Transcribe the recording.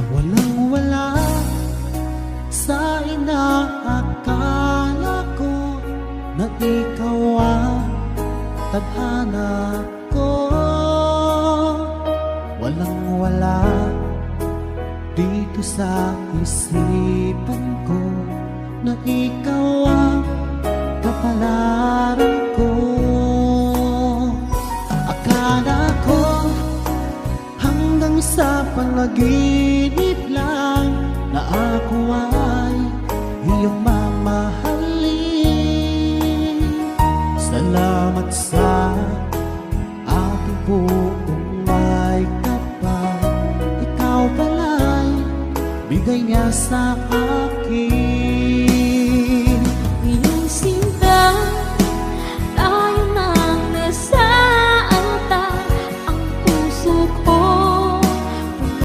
Walang-wala sa inaakala ko na ikaw ang tadhana ko. Walang-wala dito sa isipan ko na ikaw ang kapalaran ko. Akala ko hanggang sa panaginip lang na ako ay iyong mamahalin. Salamat sa aking buong may kapal, ikaw pala'y bigay niya sa akin.